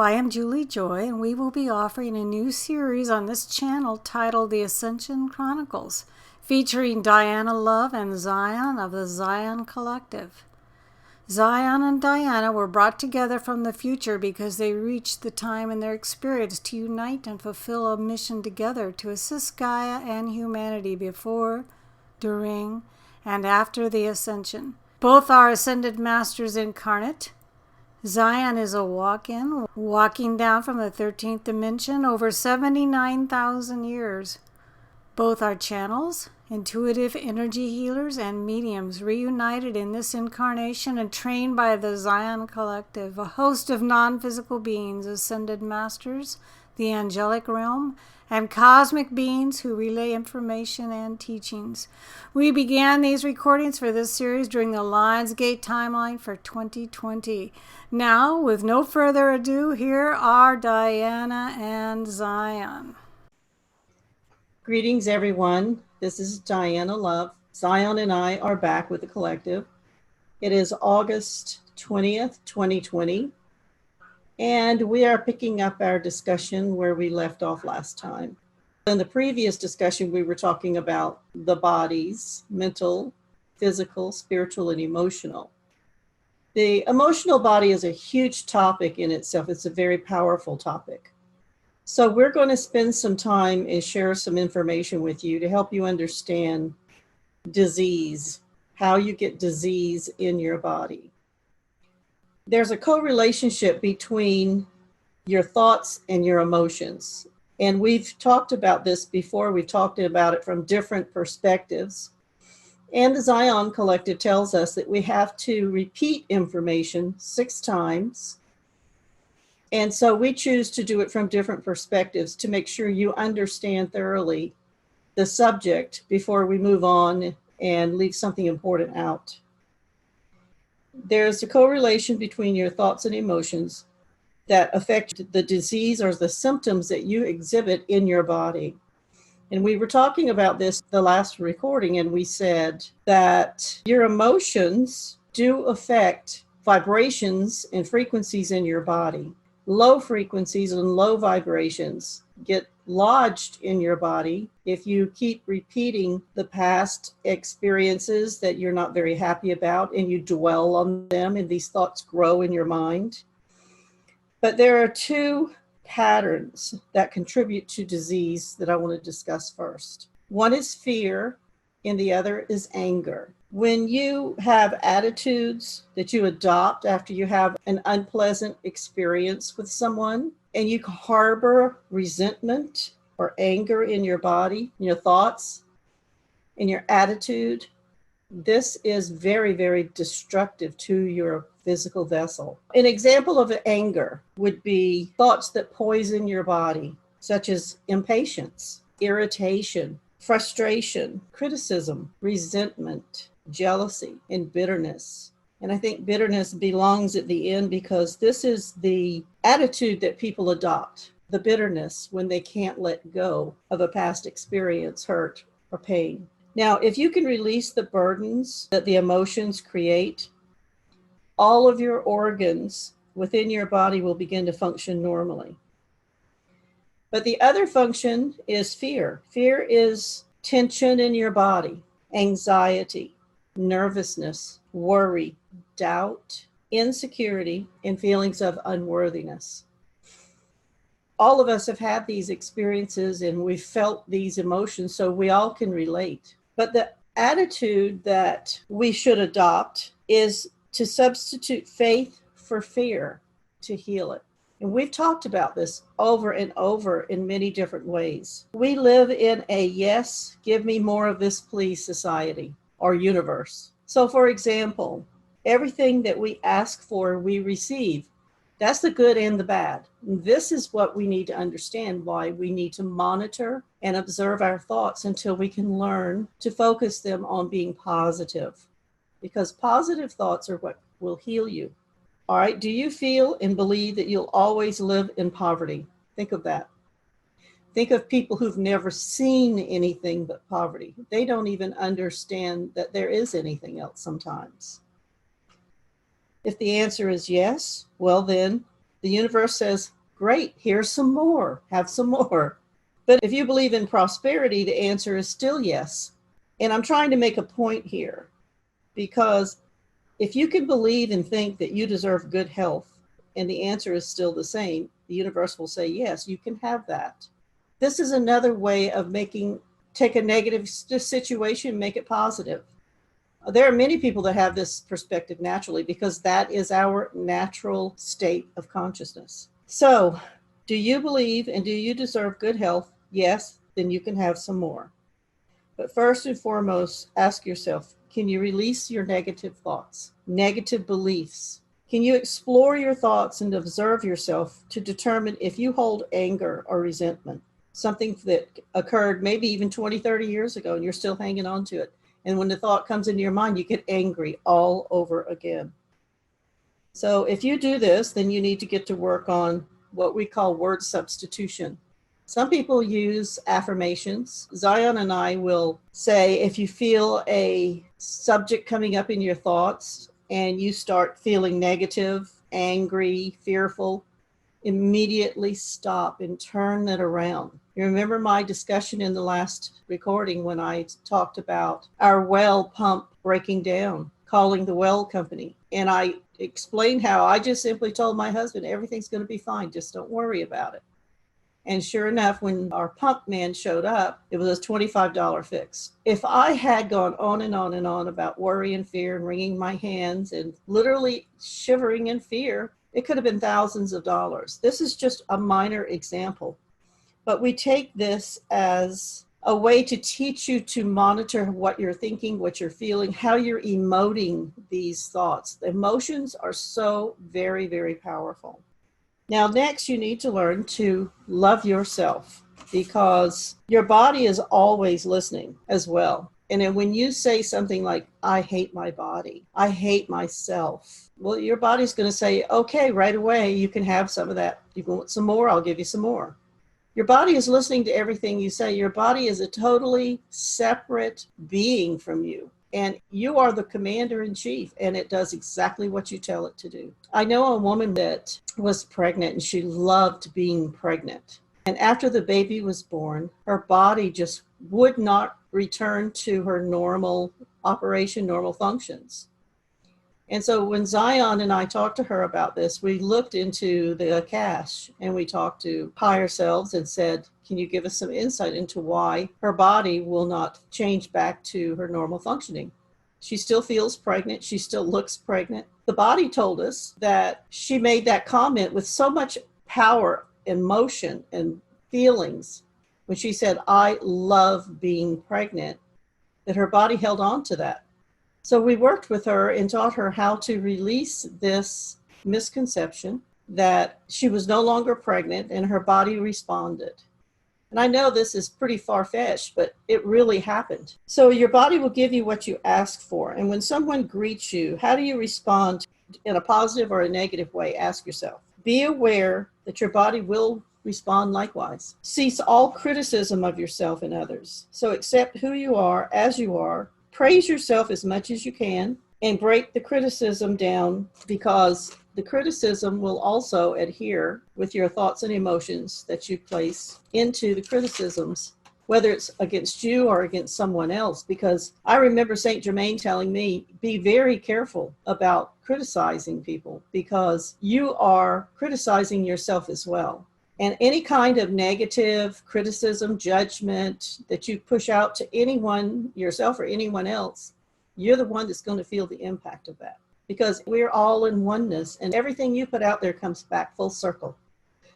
I am Julie Joy, and we will be offering a new series on this channel titled The Ascension Chronicles, featuring Diana Love and Zion of the Zion Collective. Zion and Diana were brought together from the future because they reached the time in their experience to unite and fulfill a mission together to assist Gaia and humanity before, during, and after the Ascension. Both are ascended masters incarnate. Zion is a walk-in, walking down from the 13th dimension over 79,000 years. Both are channels, intuitive energy healers, and mediums reunited in this incarnation and trained by the Zion Collective, a host of non-physical beings, ascended masters, the angelic realm, and cosmic beings who relay information and teachings. We began these recordings for this series during the Lionsgate timeline for 2020. Now, with no further ado, here are Diana and Zion. Greetings, everyone. This is Diana Love. Zion and I are back with the collective. It is August 20th, 2020. And we are picking up our discussion where we left off last time. In the previous discussion, we were talking about the bodies, mental, physical, spiritual, and emotional. The emotional body is a huge topic in itself. It's a very powerful topic. So we're going to spend some time and share some information with you to help you understand disease, how you get disease in your body. There's a correlationship between your thoughts and your emotions. And we've talked about this before. We've talked about it from different perspectives. And the Zion Collective tells us that we have to repeat information 6 times. And so we choose to do it from different perspectives to make sure you understand thoroughly the subject before we move on and leave something important out. There's a correlation between your thoughts and emotions that affect the disease or the symptoms that you exhibit in your body. And we were talking about this the last recording, and we said that your emotions do affect vibrations and frequencies in your body. Low frequencies and low vibrations get lodged in your body if you keep repeating the past experiences that you're not very happy about and you dwell on them and these thoughts grow in your mind. But there are 2 patterns that contribute to disease that I want to discuss first. One is fear and the other is anger. When you have attitudes that you adopt after you have an unpleasant experience with someone, and you harbor resentment or anger in your body, in your thoughts, in your attitude, this is very, very destructive to your physical vessel. An example of anger would be thoughts that poison your body, such as impatience, irritation, frustration, criticism, resentment, jealousy, and bitterness. And I think bitterness belongs at the end because this is the attitude that people adopt, the bitterness when they can't let go of a past experience, hurt, or pain. Now, if you can release the burdens that the emotions create, all of your organs within your body will begin to function normally. But the other function is fear. Fear is tension in your body, anxiety, nervousness, worry, doubt, insecurity, and feelings of unworthiness. All of us have had these experiences and we've felt these emotions, so we all can relate. But the attitude that we should adopt is to substitute faith for fear to heal it. And we've talked about this over and over in many different ways. We live in a yes, give me more of this please society or universe. So for example, everything that we ask for, we receive. That's the good and the bad. This is what we need to understand, why we need to monitor and observe our thoughts until we can learn to focus them on being positive. Because positive thoughts are what will heal you. All right, do you feel and believe that you'll always live in poverty? Think of that. Think of people who've never seen anything but poverty. They don't even understand that there is anything else sometimes. If the answer is yes, well then, the universe says, Great, here's some more. Have some more. But if you believe in prosperity, the answer is still yes. And I'm trying to make a point here, because if you can believe and think that you deserve good health, and the answer is still the same, the universe will say, yes, you can have that. This is another way of take a negative situation, make it positive. There are many people that have this perspective naturally, because that is our natural state of consciousness. So, do you believe and do you deserve good health? Yes, then you can have some more. But first and foremost, ask yourself, can you release your negative thoughts, negative beliefs? Can you explore your thoughts and observe yourself to determine if you hold anger or resentment, something that occurred maybe even 20, 30 years ago, and you're still hanging on to it? And when the thought comes into your mind, you get angry all over again. So if you do this, then you need to get to work on what we call word substitution. Some people use affirmations. Zion and I will say, if you feel a subject coming up in your thoughts and you start feeling negative, angry, fearful, immediately stop and turn it around. You remember my discussion in the last recording when I talked about our well pump breaking down, calling the well company. And I explained how I just simply told my husband, everything's going to be fine, just don't worry about it. And sure enough, when our pump man showed up, it was a $25 fix. If I had gone on and on and on about worry and fear and wringing my hands and literally shivering in fear, it could have been thousands of dollars. This is just a minor example. But we take this as a way to teach you to monitor what you're thinking, what you're feeling, how you're emoting these thoughts. The emotions are so very, very powerful. Now, next, you need to learn to love yourself, because your body is always listening as well. And then when you say something like, I hate my body, I hate myself, well, your body's going to say, okay, right away, you can have some of that. You want some more? I'll give you some more. Your body is listening to everything you say. Your body is a totally separate being from you. And you are the commander in chief, and it does exactly what you tell it to do. I know a woman that was pregnant, and she loved being pregnant. And after the baby was born, her body just would not return to her normal operation, normal functions. And so when Zion and I talked to her about this, we looked into the cache and we talked to higher selves and said, can you give us some insight into why her body will not change back to her normal functioning? She still feels pregnant. She still looks pregnant. The body told us that she made that comment with so much power, emotion, and feelings when she said, I love being pregnant, that her body held on to that. So we worked with her and taught her how to release this misconception that she was no longer pregnant, and her body responded. And I know this is pretty far-fetched, but it really happened. So your body will give you what you ask for. And when someone greets you, how do you respond in a positive or a negative way? Ask yourself. Be aware that your body will respond likewise. Cease all criticism of yourself and others. So accept who you are as you are. Praise yourself as much as you can and break the criticism down, because the criticism will also adhere with your thoughts and emotions that you place into the criticisms, whether it's against you or against someone else. Because I remember Saint Germain telling me, be very careful about criticizing people, because you are criticizing yourself as well. And any kind of negative criticism, judgment that you push out to anyone, yourself or anyone else, you're the one that's going to feel the impact of that. Because we're all in oneness, and everything you put out there comes back full circle.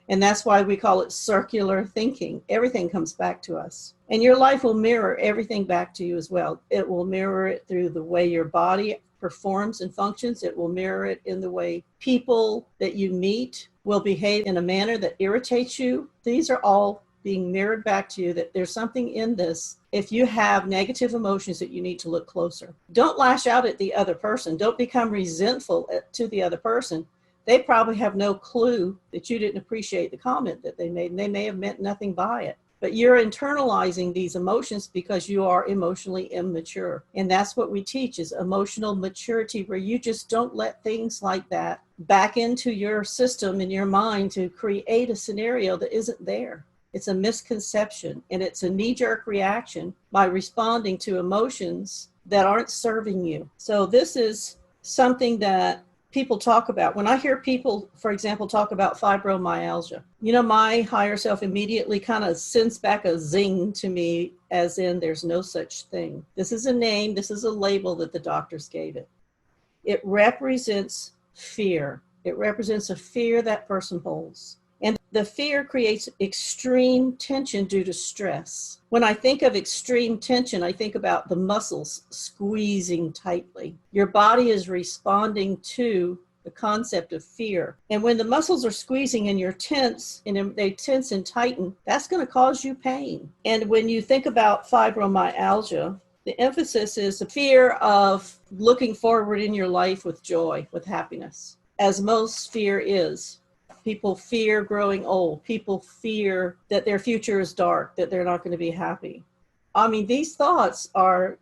And that's why we call it circular thinking. Everything comes back to us. And your life will mirror everything back to you as well. It will mirror it through the way your body performs and functions. It will mirror it in the way people that you meet will behave in a manner that irritates you. These are all being mirrored back to you, that there's something in this. If you have negative emotions, that you need to look closer. Don't lash out at the other person. Don't become resentful to the other person. They probably have no clue that you didn't appreciate the comment that they made, and they may have meant nothing by it. but you're internalizing these emotions because you are emotionally immature. And that's what we teach, is emotional maturity, where you just don't let things like that back into your system in your mind to create a scenario that isn't there. It's a misconception, and it's a knee-jerk reaction by responding to emotions that aren't serving you. So this is something that people talk about. When I hear people, for example, talk about fibromyalgia, my higher self immediately kind of sends back a zing to me, as in there's no such thing. This is a name, this is a label that the doctors gave it. It represents fear. It represents a fear that person holds. And the fear creates extreme tension due to stress. When I think of extreme tension, I think about the muscles squeezing tightly. Your body is responding to the concept of fear. And when the muscles are squeezing and you're tense, and they tense and tighten, that's going to cause you pain. And when you think about fibromyalgia, the emphasis is the fear of looking forward in your life with joy, with happiness, as most fear is. People fear growing old. People fear that their future is dark, that they're not going to be happy. I mean, these thoughts are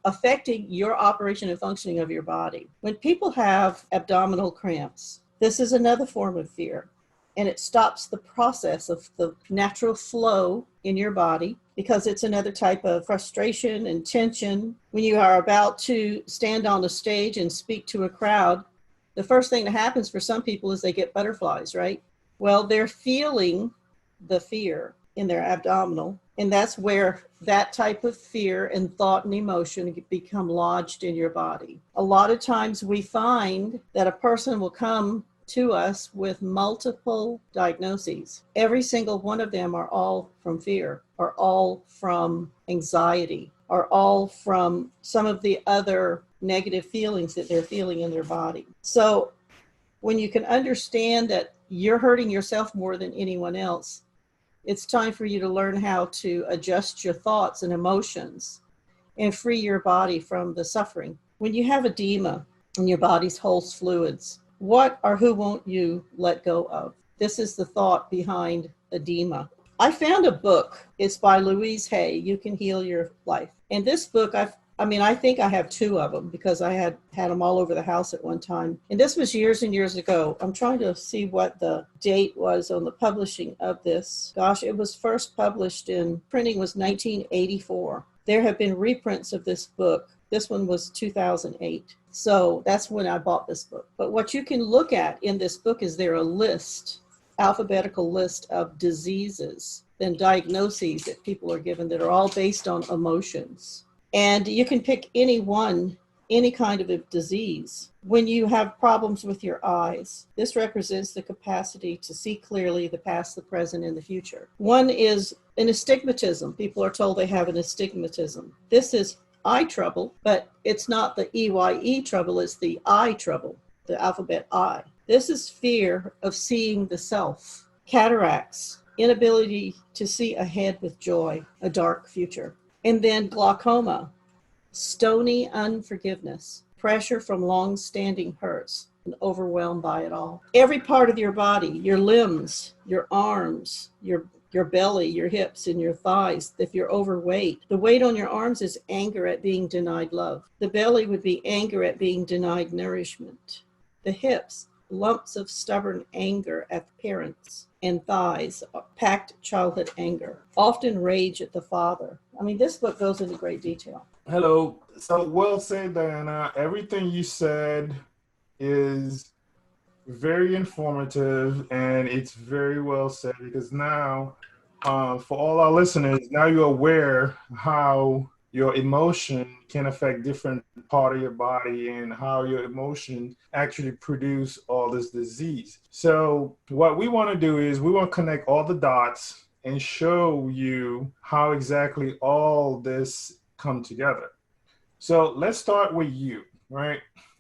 affecting your operation and functioning of your body. When people have abdominal cramps, this is another form of fear, and it stops the process of the natural flow in your body, because it's another type of frustration and tension. When you are about to stand on a stage and speak to a crowd, the first thing that happens for some people is they get butterflies, right? Well, they're feeling the fear in their abdominal, and that's where that type of fear and thought and emotion become lodged in your body. A lot of times we find that a person will come to us with multiple diagnoses. Every single one of them are all from fear, are all from anxiety, are all from some of the other negative feelings that they're feeling in their body. So when you can understand that you're hurting yourself more than anyone else, it's time for you to learn how to adjust your thoughts and emotions and free your body from the suffering. When you have edema and your body holds fluids, what or who won't you let go of? This is the thought behind edema. I found a book. It's by Louise Hay, You Can Heal Your Life. And this book, I think I have two of them, because I had them all over the house at one time. And this was years and years ago. I'm trying to see what the date was on the publishing of this. Gosh, it was first published printing was 1984. There have been reprints of this book. This one was 2008. So that's when I bought this book. But what you can look at in this book is there a list, alphabetical list of diseases and diagnoses that people are given that are all based on emotions. And you can pick any one, any kind of a disease. When you have problems with your eyes, this represents the capacity to see clearly the past, the present, and the future. One is an astigmatism. People are told they have an astigmatism. This is eye trouble, but it's not the EYE trouble, it's the I trouble, the alphabet I. This is fear of seeing the self. Cataracts, inability to see ahead with joy, a dark future. And then glaucoma, stony unforgiveness, pressure from long-standing hurts, and overwhelmed by it all. Every part of your body, your limbs, your arms, your belly, your hips, and your thighs, if you're overweight. The weight on your arms is anger at being denied love. The belly would be anger at being denied nourishment. The hips, lumps of stubborn anger at parents, and thighs, packed childhood anger, often rage at the father. I mean, this book goes into great detail. Hello. So well said, Diana. Everything you said is very informative, and it's very well said, because now, for all our listeners, now you're aware how your emotion can affect different part of your body and how your emotions actually produce all this disease. So what we want to do is we want to connect all the dots and show you how exactly all this come together. So let's start with you, right?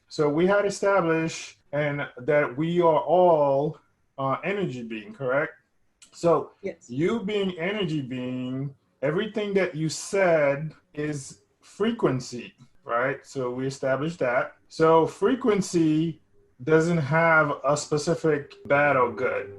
So we had established and that we are all energy being, correct? So Yes. You being energy being, everything that you said is frequency, right? So we established that. So frequency doesn't have a specific bad or good.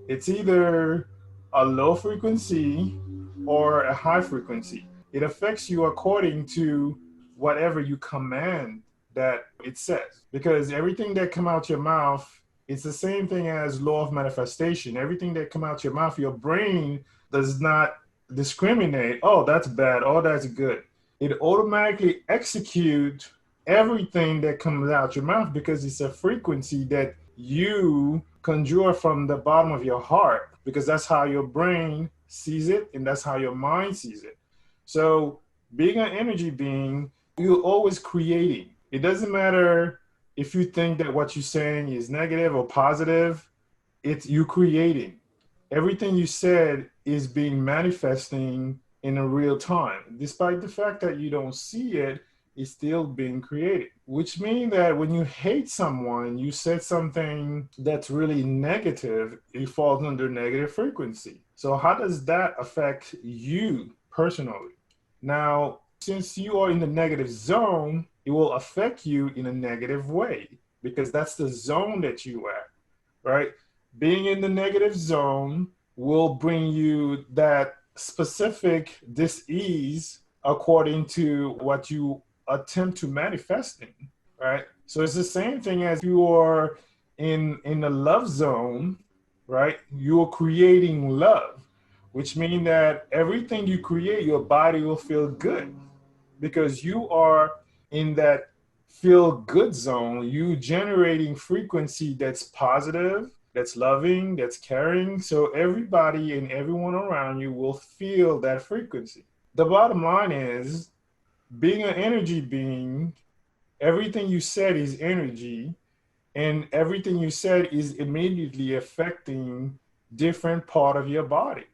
It's either a low frequency or a high frequency. It affects you according to whatever you command that it says. Because everything that come out your mouth, it's the same thing as law of manifestation. Everything that come out your mouth, your brain does not discriminate. Oh, that's bad. Oh, that's good. It automatically executes everything that comes out your mouth because it's a frequency that you conjure from the bottom of your heart, because that's how your brain sees it and that's how your mind sees it. So being an energy being, you're always creating. It doesn't matter if you think that what you're saying is negative or positive, it's you creating. Everything you said is being manifesting in a real time. Despite the fact that you don't see it, it's still being created. Which means that when you hate someone, you said something that's really negative, it falls under negative frequency. So how does that affect you personally? Now, since you are in the negative zone, it will affect you in a negative way because that's the zone that you are, right? Being in the negative zone will bring you that specific dis-ease according to what you attempt to manifest in, right? So it's the same thing as you are in the love zone, right? You're creating love, which means that everything you create, your body will feel good because you are in that feel good zone. You generating frequency that's positive, that's loving, that's caring. So everybody and everyone around you will feel that frequency. The bottom line is, being an energy being, everything you said is energy, and everything you said is immediately affecting different part of your body.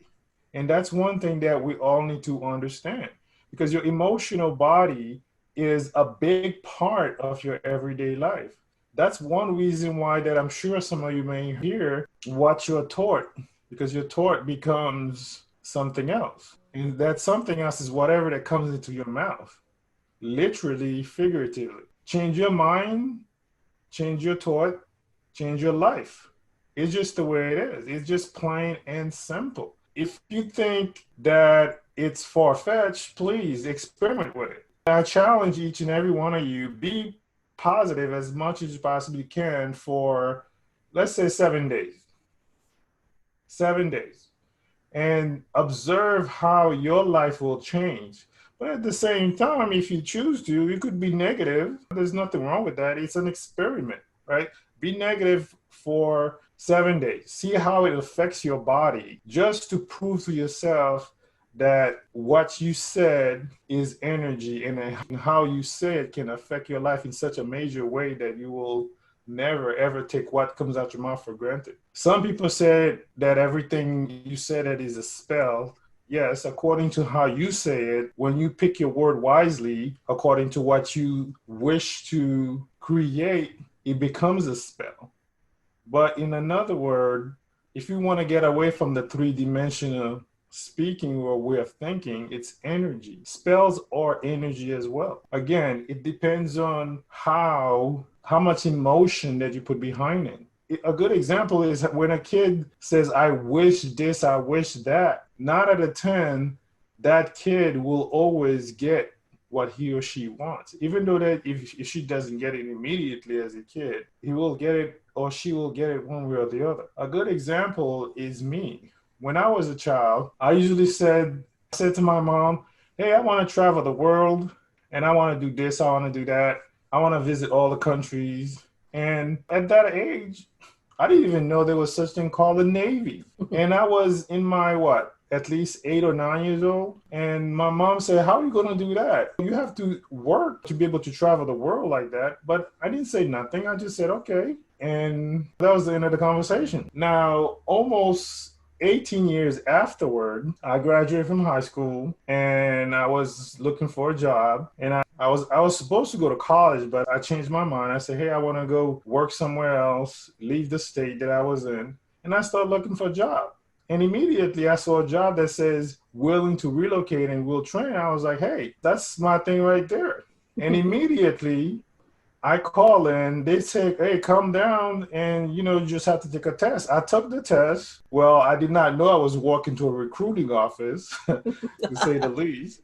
And that's one thing that we all need to understand, because your emotional body is a big part of your everyday life. That's one reason why that I'm sure some of you may hear what you're taught, because your taught becomes something else. And that something else is whatever that comes into your mouth, literally, figuratively. Change your mind, change your thought, change your life. It's just the way it is. It's just plain and simple. If you think that it's far-fetched, please experiment with it. I challenge each and every one of you, be positive as much as you possibly can for, let's say, 7 days. 7 days. And observe how your life will change. But at the same time, if you choose to, you could be negative. There's nothing wrong with that. It's an experiment, right? Be negative for 7 days. See how it affects your body, just to prove to yourself that what you said is energy, and how you say it can affect your life in such a major way that you will never ever take what comes out your mouth for granted. Some people said that everything you said it is a spell. Yes, according to how you say it, when you pick your word wisely, according to what you wish to create, it becomes a spell. But in another word, if you want to get away from the three-dimensional speaking or way of thinking, it's energy. Spells are energy as well. Again, it depends on how much emotion that you put behind it. A good example is when a kid says, I wish this, I wish that. 9 out of 10, that kid will always get what he or she wants. Even though that if she doesn't get it immediately as a kid, he will get it or she will get it one way or the other. A good example is me. When I was a child, I usually said to my mom, hey, I want to travel the world and I want to do this, I want to do that. I want to visit all the countries. And at that age, I didn't even know there was such thing called a Navy. And I was in my, at least 8 or 9 years old. And my mom said, how are you going to do that? You have to work to be able to travel the world like that. But I didn't say nothing. I just said, okay. And that was the end of the conversation. Now, almost 18 years afterward, I graduated from high school and I was looking for a job, and I was supposed to go to college, but I changed my mind. I said, hey, I want to go work somewhere else, leave the state that I was in. And I started looking for a job. And immediately I saw a job that says willing to relocate and will train. I was like, hey, that's my thing right there. And immediately I call in, they say, hey, come down and, you just have to take a test. I took the test. Well, I did not know I was walking to a recruiting office, to say the least,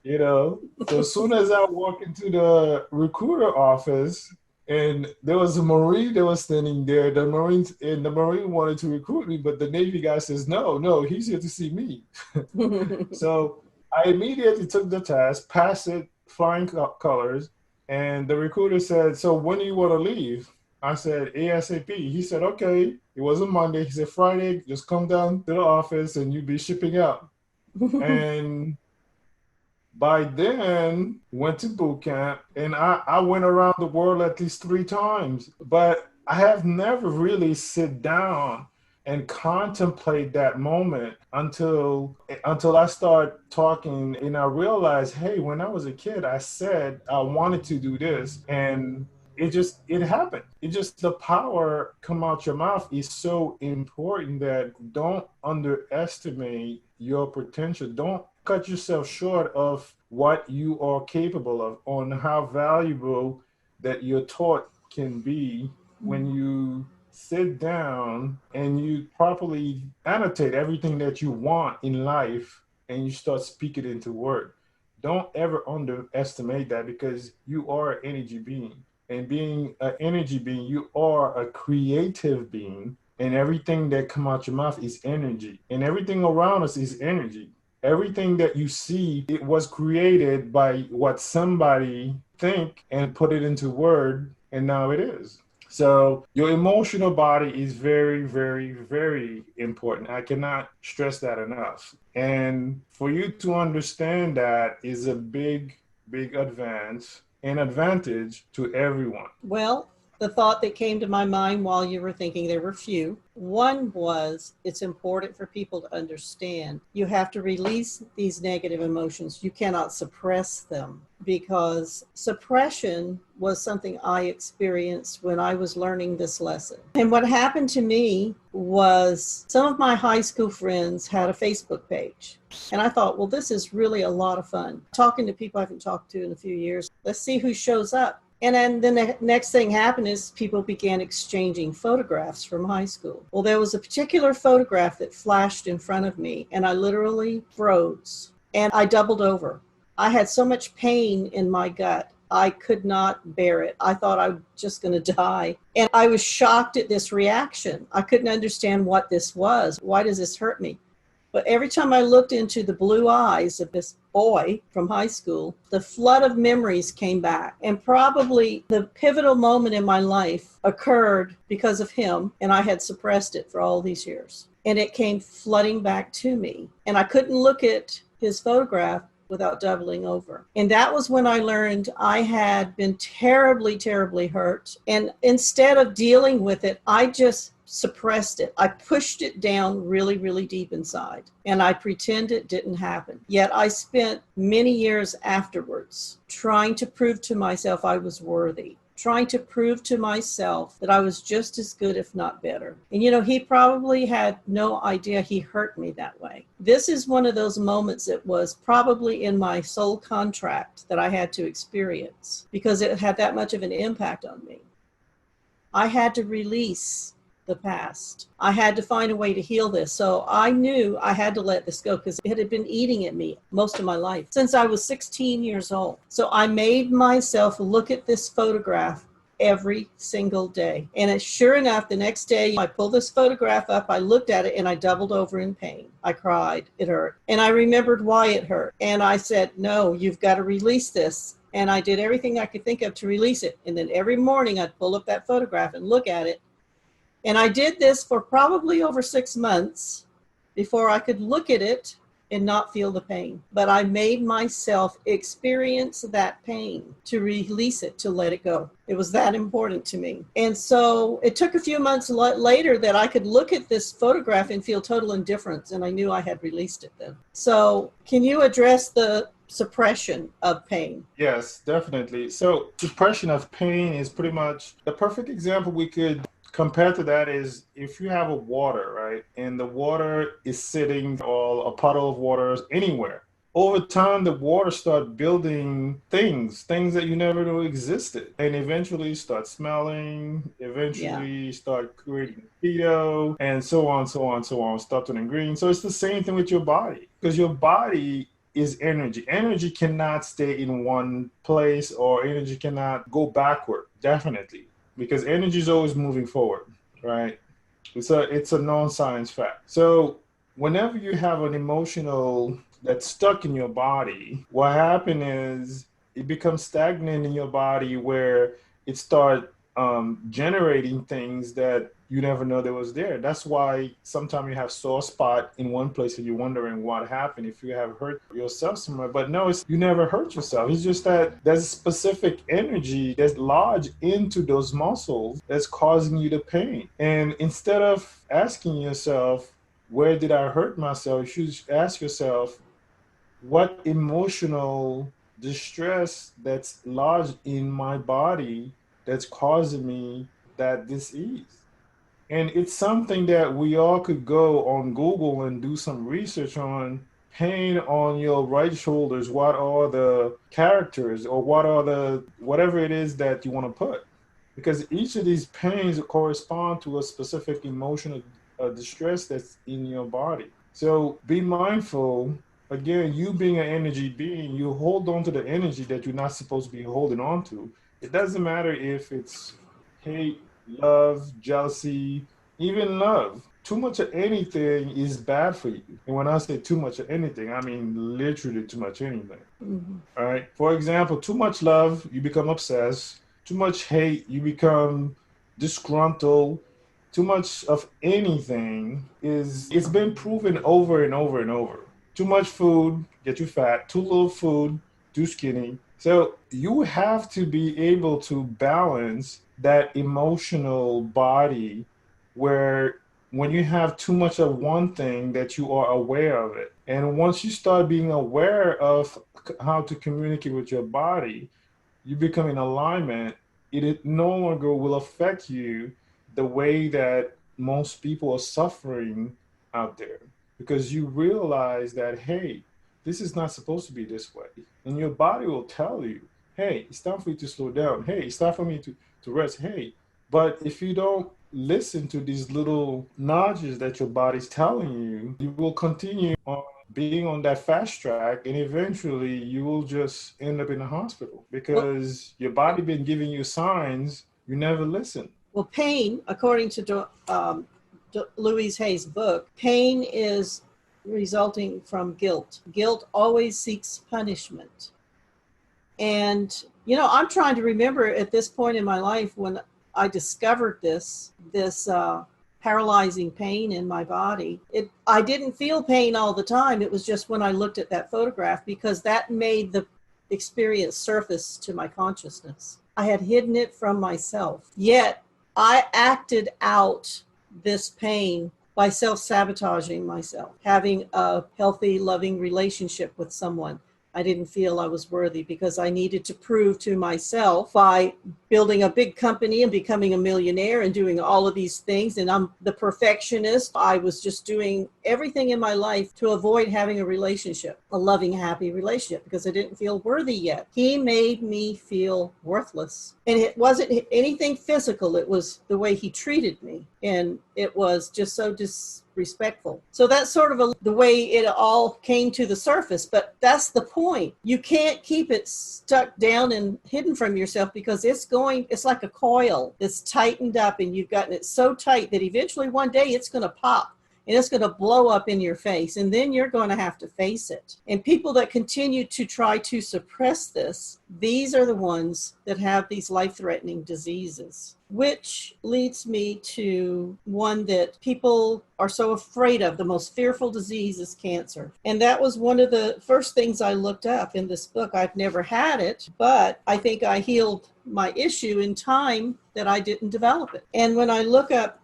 you know. So as soon as I walk into the recruiter office, and there was a Marine that was standing there, the Marine wanted to recruit me, but the Navy guy says, no, he's here to see me. So I immediately took the test, passed it, flying colors, and the recruiter said, so when do you want to leave? I said, ASAP. He said, okay. It was a Monday. He said, Friday, just come down to the office and you'll be shipping out. And by then, went to boot camp, and I went around the world at least 3 times. But I have never really sit down and contemplate that moment until I start talking, and I realized, hey, when I was a kid, I said I wanted to do this, and it happened. It just, the power come out your mouth is so important that don't underestimate your potential. Don't cut yourself short of what you are capable of, on how valuable that your thought can be when you sit down and you properly annotate everything that you want in life and you start speaking into word. Don't ever underestimate that, because you are an energy being. And being an energy being, you are a creative being. And everything that come out your mouth is energy. And everything around us is energy. Everything that you see, it was created by what somebody think and put it into word, and now it is. So your emotional body is very, very, very important. I cannot stress that enough. And for you to understand that is a big, big advantage to everyone. Well, the thought that came to my mind while you were thinking, there were few. One was, it's important for people to understand you have to release these negative emotions. You cannot suppress them, because suppression was something I experienced when I was learning this lesson. And what happened to me was, some of my high school friends had a Facebook page. And I thought, well, this is really a lot of fun. Talking to people I haven't talked to in a few years. Let's see who shows up. And then the next thing happened is people began exchanging photographs from high school. Well, there was a particular photograph that flashed in front of me, and I literally froze, and I doubled over. I had so much pain in my gut. I could not bear it. I thought I was just going to die. And I was shocked at this reaction. I couldn't understand what this was. Why does this hurt me? But every time I looked into the blue eyes of this boy from high school, the flood of memories came back. And probably the pivotal moment in my life occurred because of him, and I had suppressed it for all these years. And it came flooding back to me. And I couldn't look at his photograph without doubling over. And that was when I learned I had been terribly, terribly hurt. And instead of dealing with it, I just suppressed it. I pushed it down really, really deep inside, and I pretend it didn't happen. Yet I spent many years afterwards trying to prove to myself I was worthy, trying to prove to myself that I was just as good, if not better. And he probably had no idea he hurt me that way. This is one of those moments that was probably in my soul contract that I had to experience, because it had that much of an impact on me. I had to release the past. I had to find a way to heal this. So I knew I had to let this go, because it had been eating at me most of my life since I was 16 years old. So I made myself look at this photograph every single day. And sure enough, the next day I pulled this photograph up, I looked at it, and I doubled over in pain. I cried. It hurt. And I remembered why it hurt. And I said, no, you've got to release this. And I did everything I could think of to release it. And then every morning I'd pull up that photograph and look at it. And I did this for probably over 6 months before I could look at it and not feel the pain. But I made myself experience that pain, to release it, to let it go. It was that important to me. And so it took a few months later that I could look at this photograph and feel total indifference. And I knew I had released it then. So can you address the suppression of pain? Yes, definitely. So suppression of pain is pretty much the perfect example we could compared to that is, if you have a water, right, and the water is sitting, or a puddle of water anywhere, over time, the water start building things that you never knew existed, and eventually start smelling, Yeah. eventually start creating mosquito, and so on, so on, so on, start turning green. So it's the same thing with your body, because your body is energy. Energy cannot stay in one place, or energy cannot go backward, definitely, because energy is always moving forward, right? It's a known science fact. So whenever you have an emotional that's stuck in your body, what happens is it becomes stagnant in your body, where it start generating things that you never know that was there. That's why sometimes you have sore spot in one place and you're wondering what happened, if you have hurt yourself somewhere. But no, it's you never hurt yourself. It's just that there's a specific energy that's lodged into those muscles that's causing you the pain. And instead of asking yourself, where did I hurt myself, you should ask yourself, what emotional distress that's lodged in my body that's causing me that disease. And it's something that we all could go on Google and do some research on. Pain on your right shoulders, what are the characters, or what are the whatever it is that you want to put, because each of these pains correspond to a specific emotional distress that's in your body. So be mindful. Again, you being an energy being, you hold on to the energy that you're not supposed to be holding on to. It doesn't matter if it's hate, love, jealousy, even love. Too much of anything is bad for you. And when I say too much of anything, I mean literally too much anything. Mm-hmm. All right. For example, too much love, you become obsessed. Too much hate, you become disgruntled. Too much of anything is, it's been proven over and over and over. Too much food, get you fat. Too little food, too skinny. So you have to be able to balance that emotional body, where when you have too much of one thing, that you are aware of it. And once you start being aware of how to communicate with your body, you become in alignment. It no longer will affect you the way that most people are suffering out there, because you realize that, hey, this is not supposed to be this way. And your body will tell you, hey, it's time for you to slow down. Hey, it's time for me to rest. Hey, but if you don't listen to these little nudges that your body's telling you, you will continue on being on that fast track, and eventually you will just end up in the hospital, Well, because your body been giving you signs, you never listen. well, pain, according to Louise Hay's book, pain is resulting from guilt. Guilt always seeks punishment. And, I'm trying to remember at this point in my life when I discovered this paralyzing pain in my body. I didn't feel pain all the time. It was just when I looked at that photograph, because that made the experience surface to my consciousness. I had hidden it from myself. Yet I acted out this pain by self-sabotaging myself, having a healthy, loving relationship with someone. I didn't feel I was worthy because I needed to prove to myself by building a big company and becoming a millionaire and doing all of these things. And I'm the perfectionist. I was just doing everything in my life to avoid having a relationship, a loving, happy relationship, because I didn't feel worthy yet. He made me feel worthless. And it wasn't anything physical. It was the way he treated me. And it was just so disrespectful. So that's sort of the way it all came to the surface. But that's the point. You can't keep it stuck down and hidden from yourself, because it's like a coil that's tightened up, and you've gotten it so tight that eventually one day it's going to pop. And it's going to blow up in your face, and then you're going to have to face it. And people that continue to try to suppress this, these are the ones that have these life-threatening diseases, which leads me to one that people are so afraid of. The most fearful disease is cancer. And that was one of the first things I looked up in this book. I've never had it, but I think I healed my issue in time that I didn't develop it. And when I look up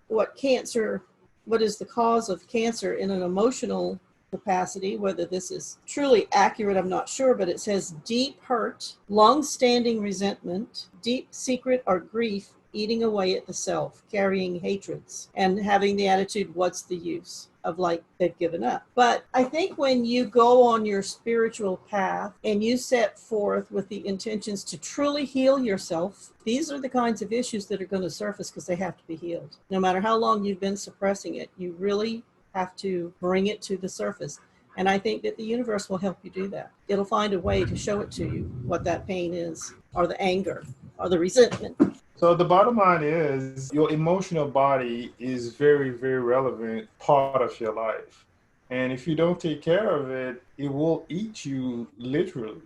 what is the cause of cancer in an emotional capacity, whether this is truly accurate, I'm not sure, but it says deep hurt, long-standing resentment, deep secret or grief eating away at the self, carrying hatreds, and having the attitude, what's the use? of like they've given up. But I think when you go on your spiritual path and you set forth with the intentions to truly heal yourself, these are the kinds of issues that are going to surface because they have to be healed. No matter how long you've been suppressing it, you really have to bring it to the surface. And I think that the universe will help you do that. It'll find a way to show it to you what that pain is, or the anger, or the resentment. So the bottom line is your emotional body is very, very relevant part of your life. And if you don't take care of it, it will eat you literally.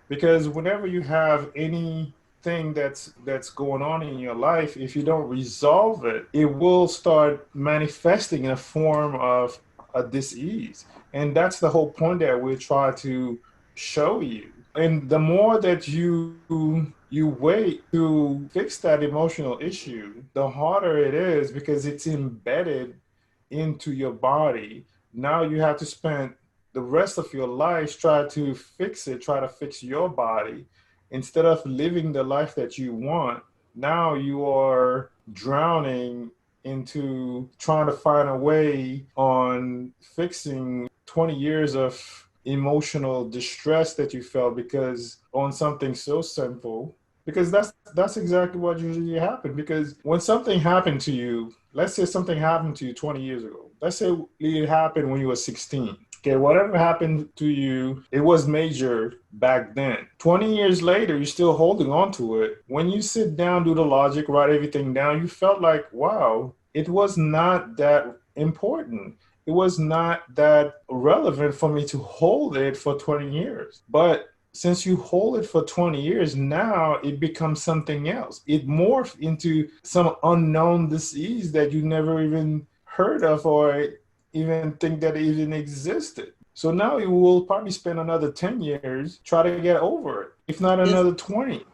Because whenever you have anything that's going on in your life, if you don't resolve it, it will start manifesting in a form of a disease. And that's the whole point that we try to show you. And the more that you wait to fix that emotional issue, the harder it is because it's embedded into your body. Now you have to spend the rest of your life try to fix it, try to fix your body instead of living the life that you want. Now you are drowning into trying to find a way on fixing 20 years of emotional distress that you felt because on something so simple, because that's exactly what usually happens. Because when something happened to you, let's say something happened to you 20 years ago, let's say it happened when you were 16. Okay, whatever happened to you, it was major back then. 20 years later, you're still holding on to it. When you sit down, do the logic, write everything down, you felt like, wow, it was not that important. It was not that relevant for me to hold it for 20 years. But since you hold it for 20 years, now it becomes something else. It morphed into some unknown disease that you never even heard of or even think that it even existed. So now you will probably spend another 10 years try to get over it, if not another 20.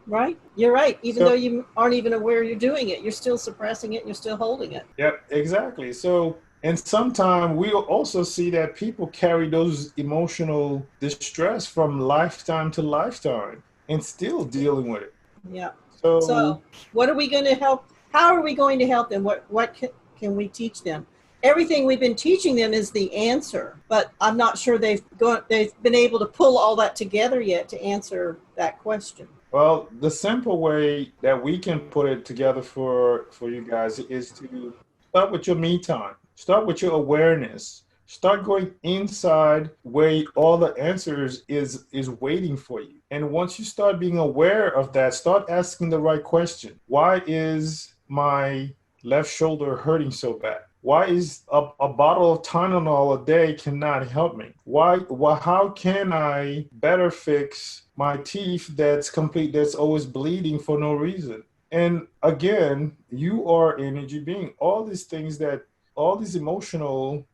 Right? You're right. Even So, though you aren't even aware you're doing it, you're still suppressing it and you're still holding it. yep, exactly. So, and sometimes we'll also see that people carry those emotional distress from lifetime to lifetime and still dealing with it. Yeah. So, So, what are we going to help? How are we going to help them? What can we teach them? Everything we've been teaching them is the answer, but I'm not sure they've been able to pull all that together yet to answer that question. well, the simple way that we can put it together for you guys is to start with your me time. Start with your awareness. Start going inside where all the answers is waiting for you. And once you start being aware of that, start asking the right question. Why is my left shoulder hurting so bad? Why is a bottle of Tylenol a day cannot help me? How can I better fix my teeth that's always bleeding for no reason? And again, you are energy being. All these emotional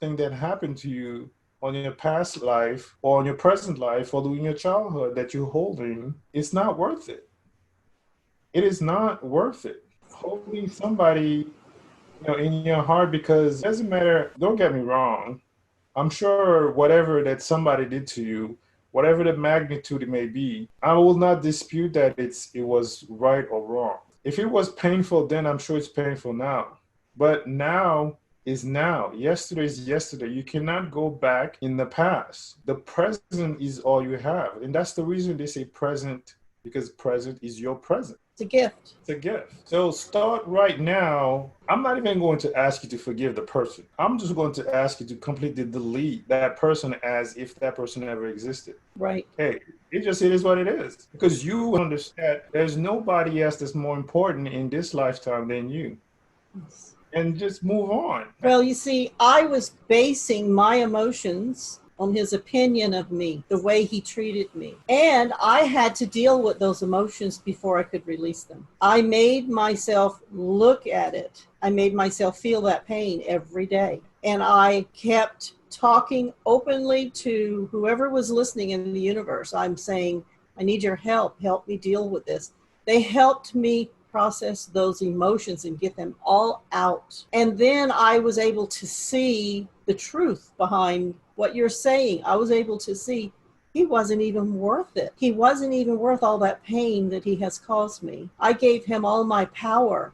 things that happen to you on your past life or on your present life or during your childhood that you're holding, it's not worth it. It is not worth it. Hopefully somebody in your heart, because it doesn't matter, don't get me wrong, I'm sure whatever that somebody did to you, whatever the magnitude it may be, I will not dispute that it was right or wrong. If it was painful then, I'm sure it's painful now. But now is now. Yesterday is yesterday. You cannot go back in the past. The present is all you have. And that's the reason they say present, because present is your present. It's a gift. It's a gift. So start right now. I'm not even going to ask you to forgive the person. I'm just going to ask you to completely delete that person as if that person never existed. Right. Hey, it is what it is. Because you understand there's nobody else that's more important in this lifetime than you. Yes. And just move on. Well, you see, I was basing my emotions on his opinion of me, the way he treated me. And I had to deal with those emotions before I could release them. I made myself look at it. I made myself feel that pain every day. And I kept talking openly to whoever was listening in the universe. I'm saying, I need your help. Help me deal with this. They helped me process those emotions and get them all out. And then I was able to see the truth behind what you're saying. I was able to see he wasn't even worth it. He wasn't even worth all that pain that he has caused me. I gave him all my power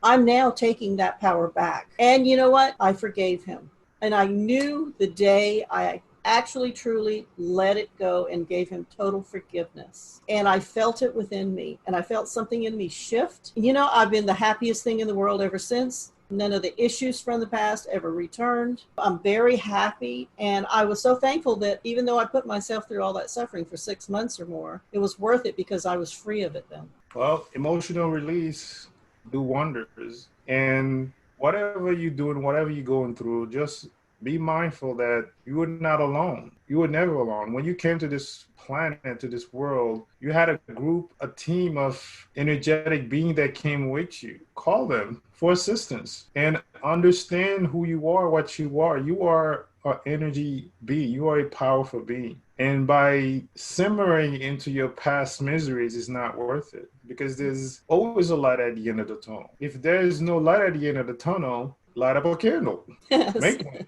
I'm now taking that power back. And you know what? I forgave him. And I knew the day I actually truly let it go and gave him total forgiveness. And I felt it within me, and I felt something in me shift. You know, I've been the happiest thing in the world ever since. None of the issues from the past ever returned. I'm very happy. And I was so thankful that even though I put myself through all that suffering for 6 months or more, it was worth it because I was free of it then. Well, emotional release do wonders. And whatever you're doing, whatever you're going through, just be mindful that you are not alone. You were never alone. When you came to this planet, to this world, you had a group, a team of energetic beings that came with you. Call them for assistance and understand who you are, what you are. You are an energy being. You are a powerful being. And by simmering into your past miseries is not worth it, because there's always a light at the end of the tunnel. If there is no light at the end of the tunnel, light up a candle. Yes. Make one.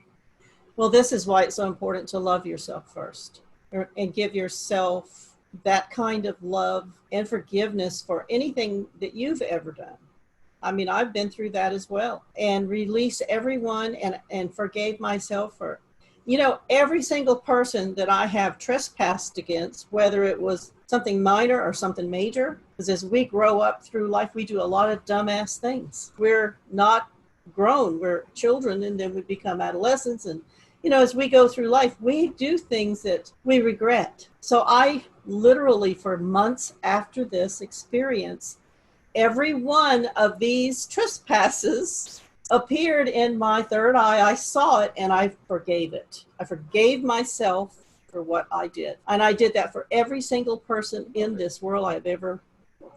Well, this is why it's so important to love yourself first and give yourself that kind of love and forgiveness for anything that you've ever done. I mean, I've been through that as well, and release everyone and forgave myself for, you know, every single person that I have trespassed against, whether it was something minor or something major, because as we grow up through life, we do a lot of dumbass things. We're not grown, we're children, and then we become adolescents. And, you know, as we go through life, we do things that we regret. So I literally, for months after this experience, every one of these trespasses appeared in my third eye. I saw it and I forgave it. I forgave myself for what I did. And I did that for every single person in this world I've ever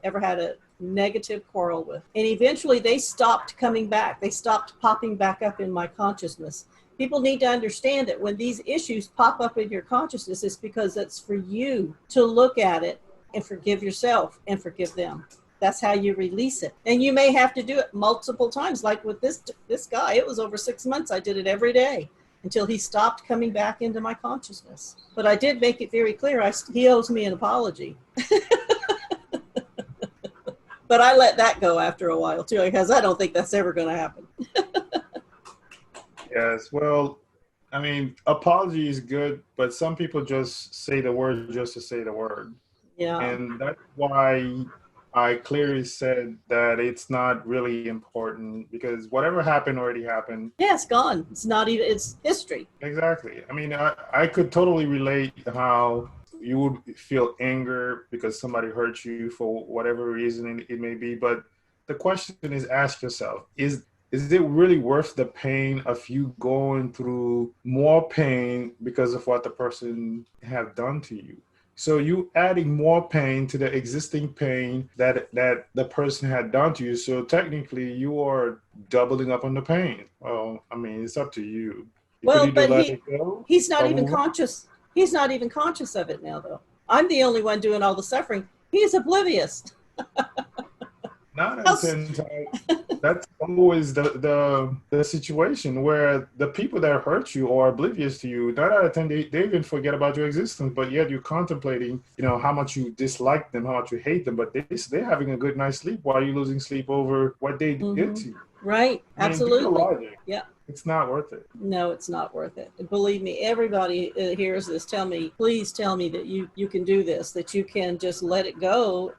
had a negative quarrel with. And eventually they stopped coming back. They stopped popping back up in my consciousness. People need to understand that when these issues pop up in your consciousness, it's because it's for you to look at it and forgive yourself and forgive them. That's how you release it. And you may have to do it multiple times. Like with this guy, it was over 6 months. I did it every day until he stopped coming back into my consciousness. But I did make it very clear, he owes me an apology. But I let that go after a while too, because I don't think that's ever going to happen. Yes, well, I mean, apology is good, but some people just say the word just to say the word. Yeah. And that's why I clearly said that it's not really important, because whatever happened already happened. Yeah, it's gone. It's not even, it's history. Exactly. I mean, I could totally relate how you would feel anger because somebody hurt you for whatever reason it may be. But the question is, ask yourself, is it really worth the pain of you going through more pain because of what the person have done to you? So you adding more pain to the existing pain that the person had done to you. So technically you are doubling up on the pain. Well, I mean, it's up to you. You Well, could either but let it go he's not or even move on. conscious. He's not even conscious of it now, though. I'm the only one doing all the suffering. He's oblivious. 9 out of 10 times, that's always the situation where the people that hurt you are oblivious to you. 9 out of 10, they even forget about your existence, but yet you're contemplating, you know, how much you dislike them, how much you hate them, but they're having a good night's sleep while you're losing sleep over what they did to you. Right. I mean, Absolutely. do the logic. Yeah. It's not worth it. No, it's not worth it. Believe me, everybody hears this. Please tell me that you can do this, that you can just let it go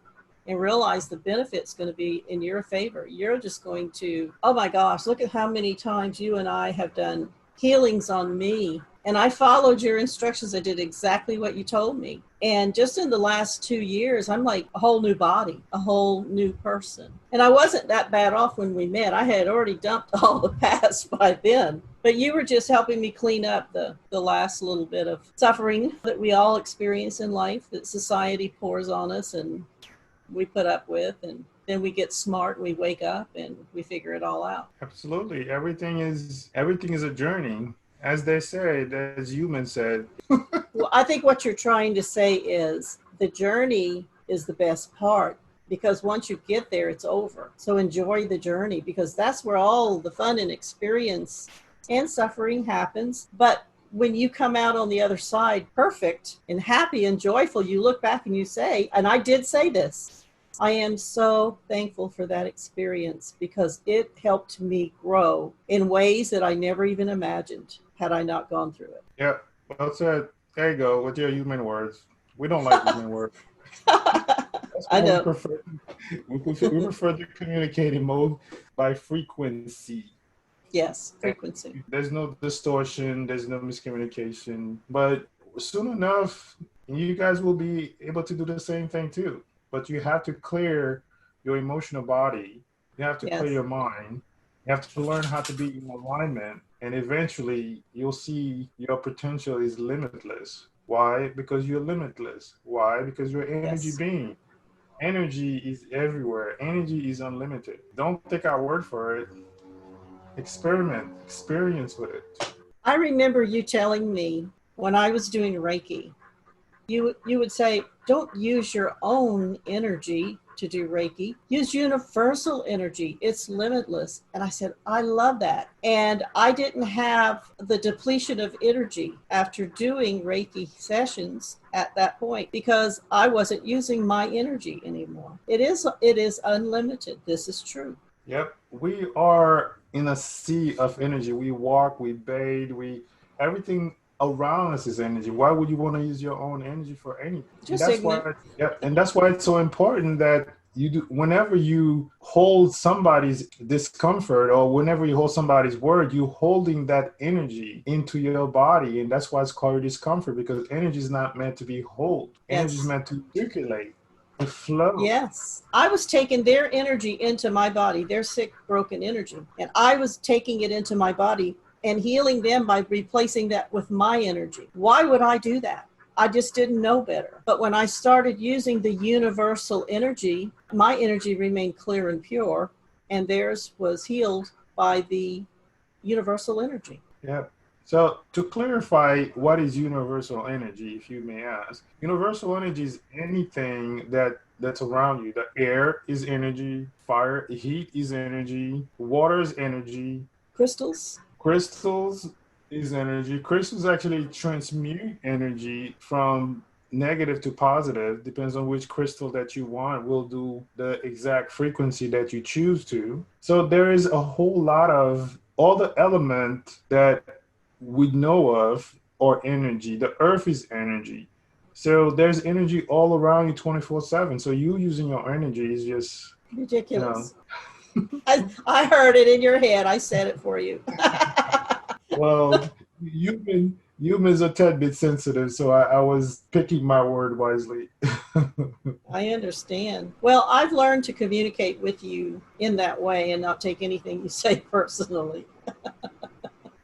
and realize the benefit's going to be in your favor. You're just going to, oh my gosh, look at how many times you and I have done healings on me. And I followed your instructions. I did exactly what you told me. And just in the last 2 years, I'm like a whole new body, a whole new person. And I wasn't that bad off when we met. I had already dumped all the past by then. But you were just helping me clean up the last little bit of suffering that we all experience in life, that society pours on us and we put up with, and then we get smart, we wake up and we figure it all out. Absolutely. Everything is a journey. As they said, as humans said. Well, I think what you're trying to say is the journey is the best part, because once you get there, it's over. So enjoy the journey, because that's where all the fun and experience and suffering happens. But when you come out on the other side perfect and happy and joyful, you look back and you say, and I did say this, I am so thankful for that experience because it helped me grow in ways that I never even imagined had I not gone through it. Yeah, well said. There you go with your human words. We don't like human words. That's I why know. we prefer to communicate in mode by frequency. Yes, And frequency. there's no distortion, there's no miscommunication. But soon enough, you guys will be able to do the same thing too. But you have to clear your emotional body. You have to clear Yes. your mind. You have to learn how to be in alignment. And eventually, you'll see your potential is limitless. Why? Because you're limitless. Why? Because you're an energy Yes. being. Energy is everywhere. Energy is unlimited. Don't take our word for it. Experiment, experience with it. I remember you telling me when I was doing Reiki, you would say, don't use your own energy to do Reiki. Use universal energy. It's limitless. And I said, I love that. And I didn't have the depletion of energy after doing Reiki sessions at that point because I wasn't using my energy anymore. It is unlimited. This is true. Yep, we are in a sea of energy. We walk, we bathe, we everything around us is energy. Why would you want to use your own energy for anything? And Just that's ignorant. why, yep, and that's why it's so important that you do whenever you hold somebody's discomfort or whenever you hold somebody's word, you holding that energy into your body, and that's why it's called discomfort because energy is not meant to be held. Energy is Yes. meant to circulate, to flow. Yes. I was taking their energy into my body, their sick, broken energy. And I was taking it into my body and healing them by replacing that with my energy. Why would I do that? I just didn't know better. But when I started using the universal energy, my energy remained clear and pure, and theirs was healed by the universal energy. Yeah. So to clarify, what is universal energy, if you may ask? Universal energy is anything that's around you. The air is energy, fire, heat is energy, water is energy, Crystals? crystals is energy. Crystals actually transmute energy from negative to positive, depends on which crystal that you want will do the exact frequency that you choose to. So there is a whole lot of all the element that we know of or energy. The earth is energy. So there's energy all around you 24/7. So you using your energy is just, you know, Ridiculous. I heard it in your head. I said it for you. well, humans are a tad bit sensitive, so I was picking my word wisely. I understand. Well, I've learned to communicate with you in that way and not take anything you say personally.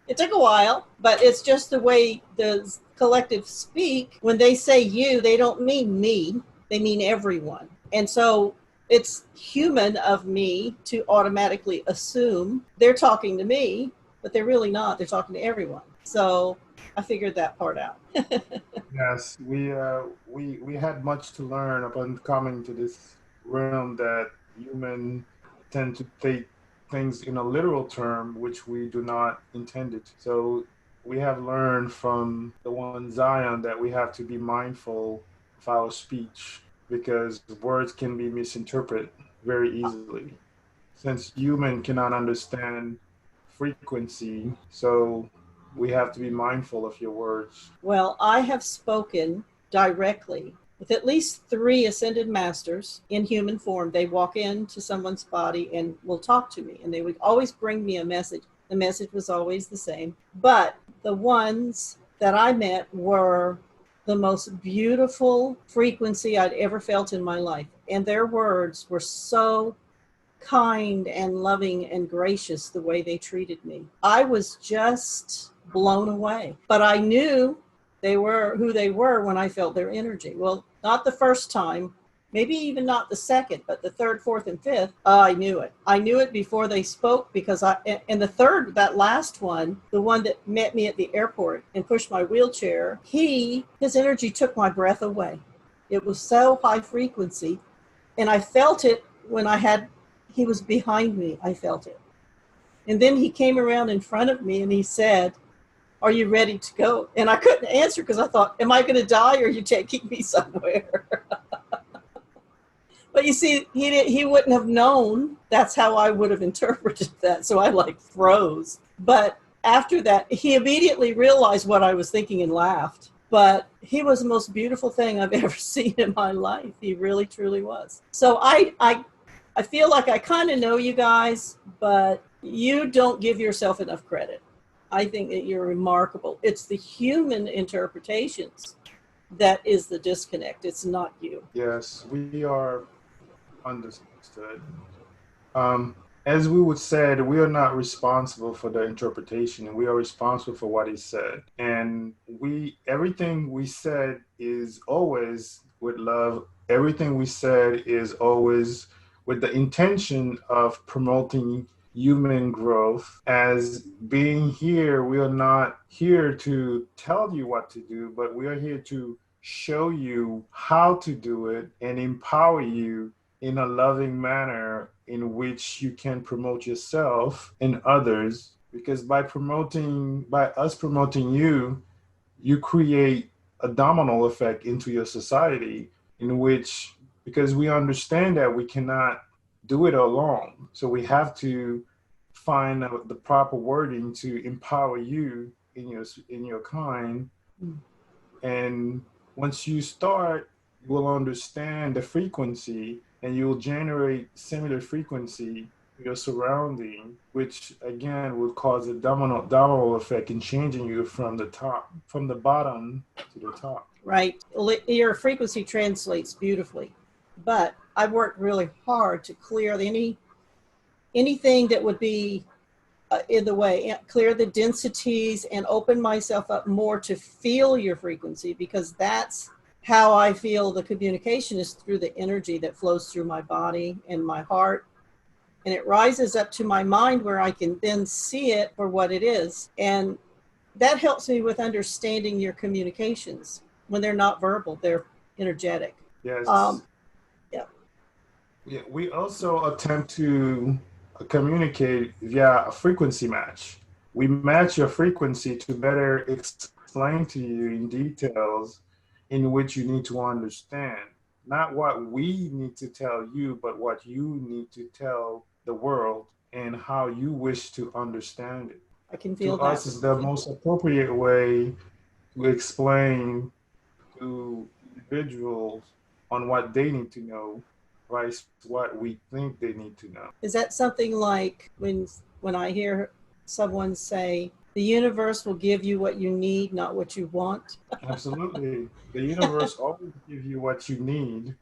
It took a while, but it's just the way the collective speak. When they say you, they don't mean me, they mean everyone. And so it's human of me to automatically assume they're talking to me, but they're really not. They're talking to everyone. So I figured that part out. Yes, we had much to learn upon coming to this realm that human tend to take things in a literal term, which we do not intend it. So we have learned from the one Zion that we have to be mindful of our speech because words can be misinterpreted very easily. Since human cannot understand frequency, so we have to be mindful of your words. Well, I have spoken directly with at least 3 ascended masters in human form. They walk into someone's body and will talk to me, and they would always bring me a message. The message was always the same. But the ones that I met were the most beautiful frequency I'd ever felt in my life. And their words were so kind and loving and gracious the way they treated me. I was just blown away. But I knew they were who they were when I felt their energy. Well, not the first time, maybe even not the second, but the third, fourth, and fifth, I knew it. I knew it before they spoke because and the third, that last one, the one that met me at the airport and pushed my wheelchair, his energy took my breath away. It was so high frequency. And I felt it when he was behind me. I felt it. And then he came around in front of me and he said, "Are you ready to go?" And I couldn't answer because I thought, am I going to die or are you taking me somewhere? But you see, he wouldn't have known that's how I would have interpreted that. So I like froze. But after that, he immediately realized what I was thinking and laughed. But he was the most beautiful thing I've ever seen in my life. He really, truly was. So I feel like I kind of know you guys, but you don't give yourself enough credit. I think that you're remarkable. It's the human interpretations that is the disconnect. It's not you. Yes, we are understood. Um, as we would said, we are not responsible for the interpretation. We are responsible for what he said. And everything we said is always with love. Everything we said is always with the intention of promoting human growth. As being here, we are not here to tell you what to do, but we are here to show you how to do it and empower you in a loving manner in which you can promote yourself and others, because by us promoting you, you create a domino effect into your society, in which, because we understand that we cannot do it alone, so we have to find the proper wording to empower you in your kind. And once you start, you will understand the frequency and you'll generate similar frequency to your surrounding, which again would cause a domino effect in changing you from the bottom to the top. Right. Your frequency translates beautifully. But I've worked really hard to clear anything that would be in the way, clear the densities and open myself up more to feel your frequency, because that's how I feel the communication is through the energy that flows through my body and my heart. And it rises up to my mind where I can then see it for what it is. And that helps me with understanding your communications. When they're not verbal, they're energetic. Yes. Yeah. Yeah. We also attempt to communicate via a frequency match. We match your frequency to better explain to you in details in which you need to understand. Not what we need to tell you, but what you need to tell the world and how you wish to understand it. I can feel To that. us is the most appropriate way to explain to individuals on what they need to know versus what we think they need to know. Is that something like when I hear someone say, the universe will give you what you need, not what you want? Absolutely. The universe always gives you what you need,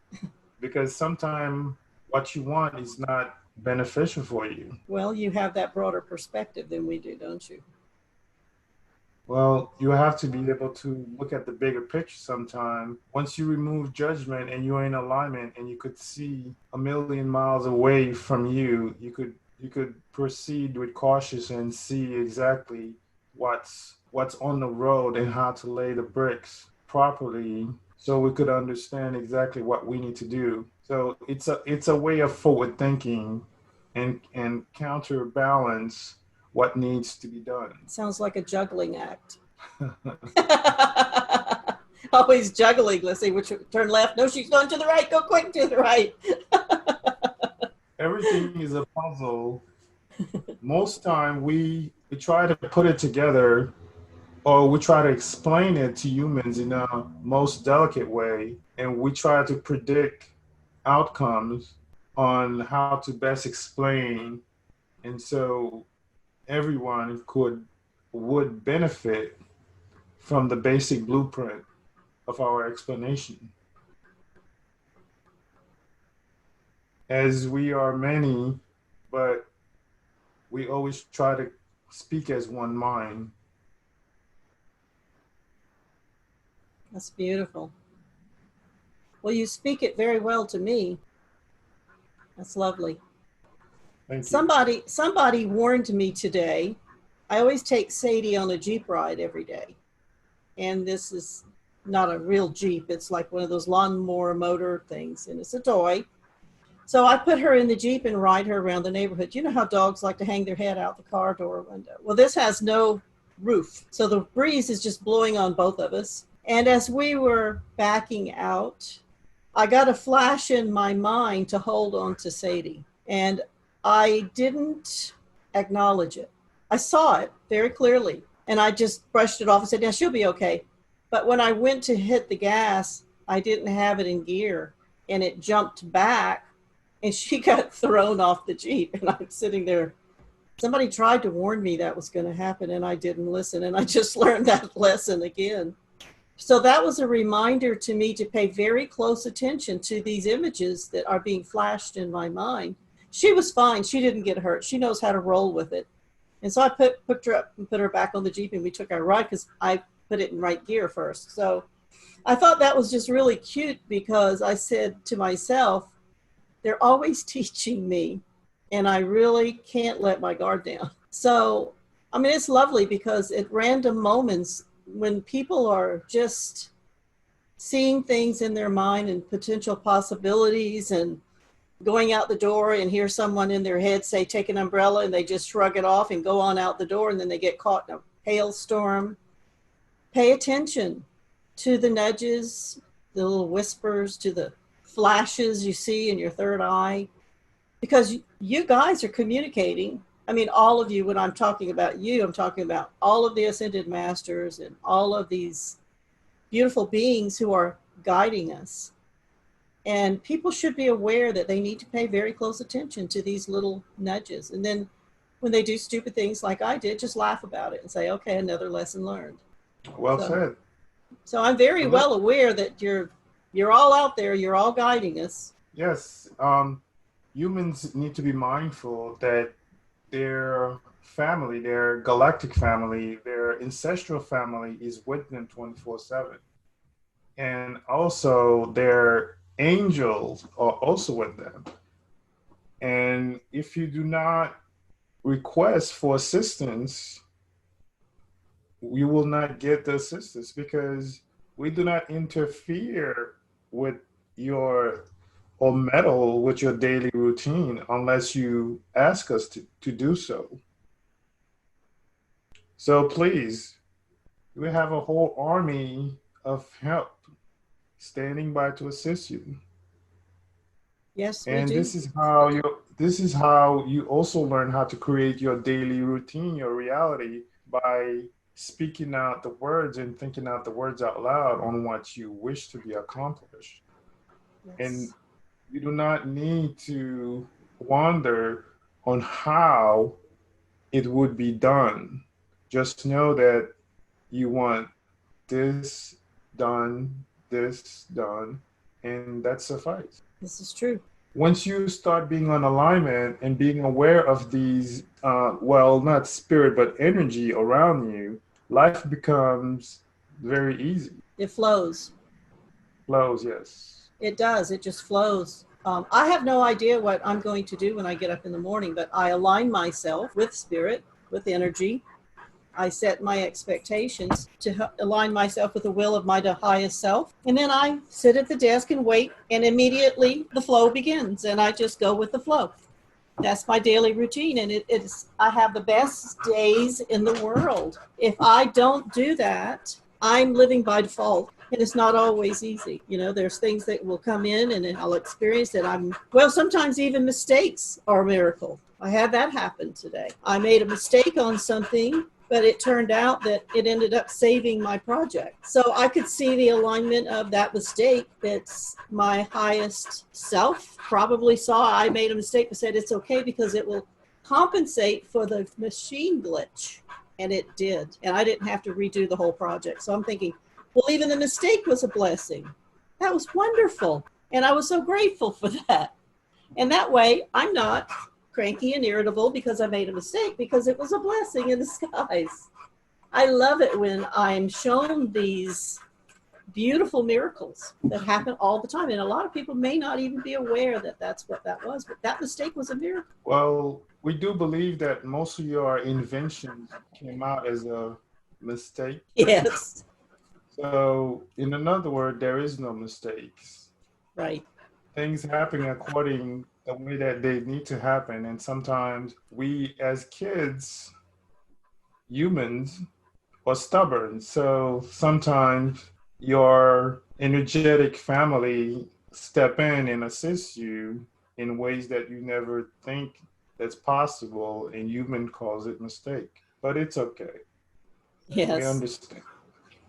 because sometimes what you want is not beneficial for you. Well, you have that broader perspective than we do, don't you? Well, you have to be able to look at the bigger picture sometime. Once you remove judgment and you're in alignment and you could see a million miles away from you, you could proceed with cautious and see exactly what's on the road and how to lay the bricks properly, so we could understand exactly what we need to do. So it's a way of forward thinking and counterbalance what needs to be done. Sounds like a juggling act. Always juggling. Let's see, which turn left. No, she's going to the right. Go quick to the right. Everything is a puzzle. Most time we try to put it together, or we try to explain it to humans in a most delicate way, and we try to predict outcomes on how to best explain, and so everyone would benefit from the basic blueprint of our explanation. As we are many, but we always try to speak as one mind. That's beautiful. Well, you speak it very well to me. That's lovely. Thank you. Somebody warned me today. I always take Sadie on a Jeep ride every day. And this is not a real Jeep. It's like one of those lawnmower motor things, and it's a toy. So I put her in the Jeep and ride her around the neighborhood. You know how dogs like to hang their head out the car door window? Well, this has no roof. So the breeze is just blowing on both of us. And as we were backing out, I got a flash in my mind to hold on to Sadie, and I didn't acknowledge it. I saw it very clearly, and I just brushed it off and said, "Yeah, she'll be okay." But when I went to hit the gas, I didn't have it in gear, and it jumped back, and she got thrown off the Jeep, and I'm sitting there. Somebody tried to warn me that was going to happen, and I didn't listen, and I just learned that lesson again. So that was a reminder to me to pay very close attention to these images that are being flashed in my mind. She was fine. She didn't get hurt. She knows how to roll with it. And so I picked her up and put her back on the Jeep, and we took our ride because I put it in right gear first. So I thought that was just really cute because I said to myself, they're always teaching me, and I really can't let my guard down. So, I mean, it's lovely because at random moments, when people are just seeing things in their mind and potential possibilities and going out the door and hear someone in their head say, take an umbrella, and they just shrug it off and go on out the door, and then they get caught in a hailstorm. Pay attention to the nudges, the little whispers, to the flashes you see in your third eye, because you guys are communicating. I mean, all of you, when I'm talking about you, I'm talking about all of the ascended masters and all of these beautiful beings who are guiding us. And people should be aware that they need to pay very close attention to these little nudges. And then when they do stupid things like I did, just laugh about it and say, okay, another lesson learned. Well said. So I'm very well aware that you're all out there, you're all guiding us. Yes. Humans need to be mindful that their family, their galactic family, their ancestral family is with them 24/7. And also their angels are also with them. And if you do not request for assistance, you will not get the assistance because we do not interfere with your or meddle with your daily routine unless you ask us to do so. So please, we have a whole army of help standing by to assist you. Yes, we And do. this is how you also learn how to create your daily routine, your reality, by speaking out the words and thinking out the words out loud on what you wish to be accomplished. Yes. And you do not need to wonder on how it would be done. Just know that you want this done, and that suffice. This is true. Once you start being on alignment and being aware of these, well, not spirit, but energy around you, life becomes very easy. It flows. Flows, yes. It does. It just flows. I have no idea what I'm going to do when I get up in the morning, but I align myself with spirit, with energy. I set my expectations to align myself with the will of my highest self. And then I sit at the desk and wait, and immediately the flow begins, and I just go with the flow. That's my daily routine, and I have the best days in the world. If I don't do that, I'm living by default, and it's not always easy. You know, there's things that will come in, and I'll experience that sometimes even mistakes are a miracle. I had that happen today. I made a mistake on something, but it turned out that it ended up saving my project. So I could see the alignment of that mistake. That's my highest self probably saw I made a mistake, but said it's okay because it will compensate for the machine glitch. And it did. And I didn't have to redo the whole project. So I'm thinking, well, even the mistake was a blessing. That was wonderful. And I was so grateful for that. And that way I'm not cranky and irritable because I made a mistake, because it was a blessing in disguise. I love it when I'm shown these beautiful miracles that happen all the time. And a lot of people may not even be aware that that's what that was, but that mistake was a miracle. Well, we do believe that most of your inventions came out as a mistake. Yes. So, in another word, there is no mistakes. Right. Things happen according the way that they need to happen. And sometimes we as kids, humans, are stubborn. So sometimes your energetic family step in and assist you in ways that you never think that's possible, and human calls it mistake. But it's okay. We Yes. understand.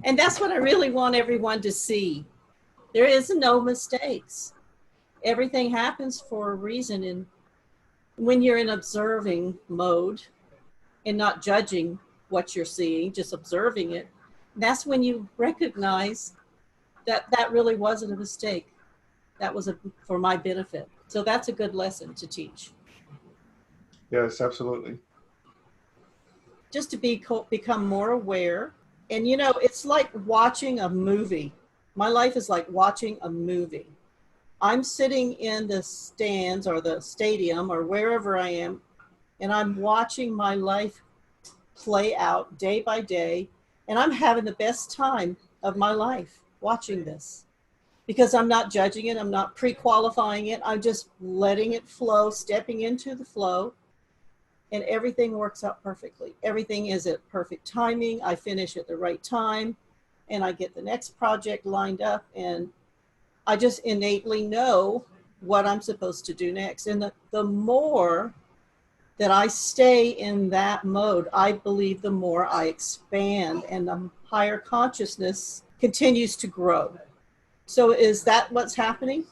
And that's what I really want everyone to see. There is no mistakes. Everything happens for a reason. And when you're in observing mode and not judging what you're seeing, just observing it, that's when you recognize that that really wasn't a mistake. That was for my benefit. So that's a good lesson to teach. Yes, absolutely. Just to become more aware. And it's like watching a movie. My life is like watching a movie. I'm sitting in the stands or the stadium or wherever I am, and I'm watching my life play out day by day, and I'm having the best time of my life watching this because I'm not judging it. I'm not pre-qualifying it. I'm just letting it flow, stepping into the flow, and everything works out perfectly. Everything is at perfect timing. I finish at the right time, and I get the next project lined up, and I just innately know what I'm supposed to do next. And the more that I stay in that mode, I believe the more I expand and the higher consciousness continues to grow. So is that what's happening?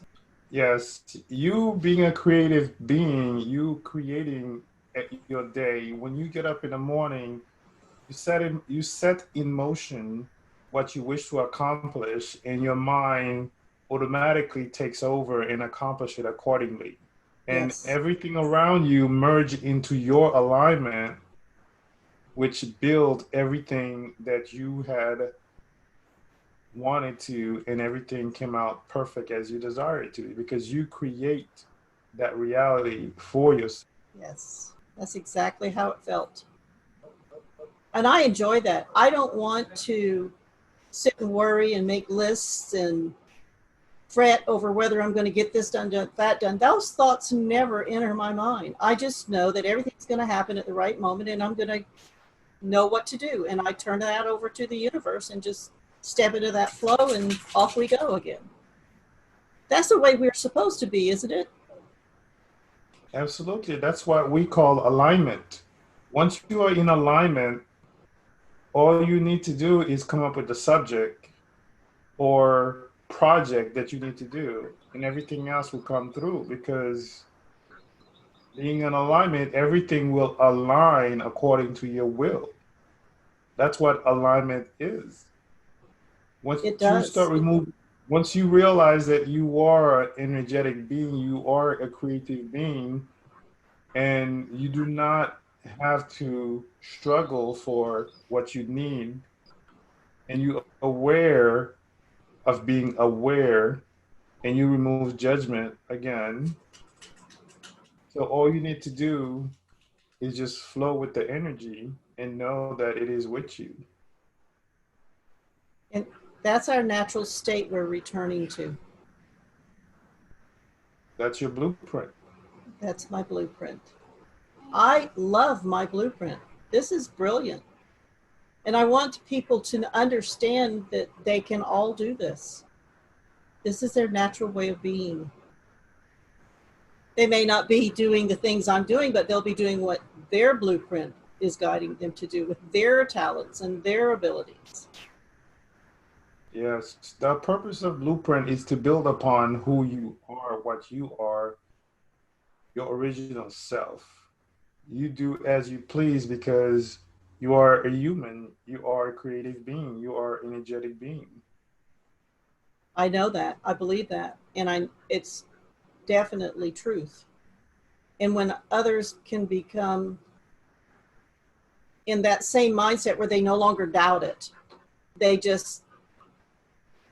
Yes, you being a creative being, you creating your day. When you get up in the morning, you set in motion what you wish to accomplish, and your mind automatically takes over and accomplish it accordingly. And Yes. everything around you merge into your alignment, which build everything that you had wanted to, and everything came out perfect as you desire it to be, because you create that reality for yourself. Yes. That's exactly how it felt. And I enjoy that. I don't want to sit and worry and make lists and fret over whether I'm going to get this done, that done. Those thoughts never enter my mind. I just know that everything's going to happen at the right moment, and I'm going to know what to do. And I turn that over to the universe and just step into that flow, and off we go again. That's the way we're supposed to be, isn't it? Absolutely. That's what we call alignment. Once you are in alignment, all you need to do is come up with the subject or project that you need to do, and everything else will come through, because being in alignment, everything will align according to your will. That's what alignment is. Once It you start does. removing, once you realize that you are an energetic being, you are a creative being, and you do not have to struggle for what you need, and you are aware of being aware, and you remove judgment again. So all you need to do is just flow with the energy and know that it is with you. And that's our natural state we're returning to. That's your blueprint. That's my blueprint. I love my blueprint. This is brilliant. And I want people to understand that they can all do this. This is their natural way of being. They may not be doing the things I'm doing, but they'll be doing what their blueprint is guiding them to do with their talents and their abilities. Yes, the purpose of blueprint is to build upon who you are, what you are, your original self. You do as you please because you are a human, you are a creative being, you are an energetic being. I know that. I believe that. And it's definitely truth. And when others can become in that same mindset where they no longer doubt it, they just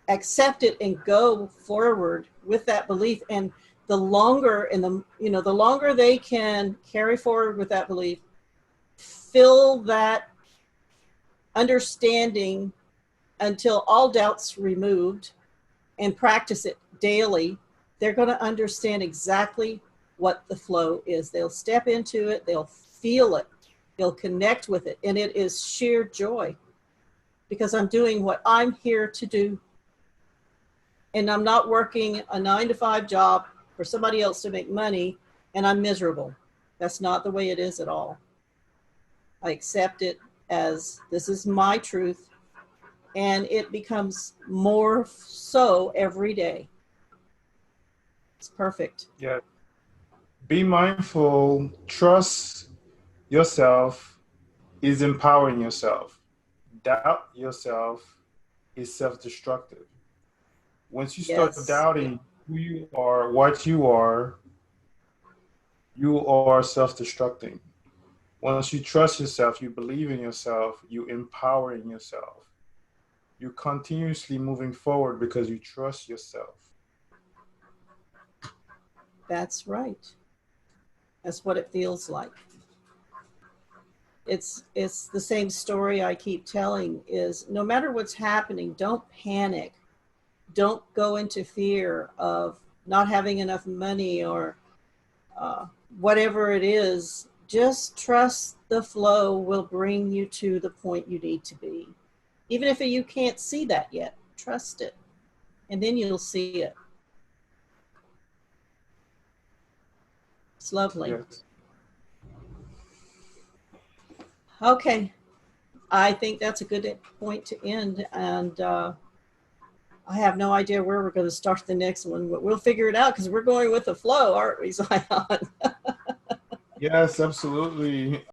accept it and go forward with that belief. And the longer the longer they can carry forward with that belief, fill that understanding until all doubts removed, and practice it daily, they're going to understand exactly what the flow is. They'll step into it, they'll feel it, they'll connect with it, and it is sheer joy because I'm doing what I'm here to do. and I'm not working a 9-to-5 job for somebody else to make money, and I'm miserable. That's not the way it is at all. I accept it as this is my truth, and it becomes more so every day. It's perfect. Yeah. Be mindful, trust yourself is empowering yourself. Doubt yourself is self-destructive. Once you start Yes. doubting who you are, what you are self-destructing. Once you trust yourself, you believe in yourself, you empowering yourself. You're continuously moving forward because you trust yourself. That's right. That's what it feels like. It's the same story I keep telling is no matter what's happening, don't panic. Don't go into fear of not having enough money or uh, whatever it is. Just trust the flow will bring you to the point you need to be. Even if you can't see that yet, trust it. And then you'll see it. It's lovely. Yes. Okay. I think that's a good point to end. And I have no idea where we're going to start the next one, but we'll figure it out because we're going with the flow, aren't we, Zion? Yes, absolutely.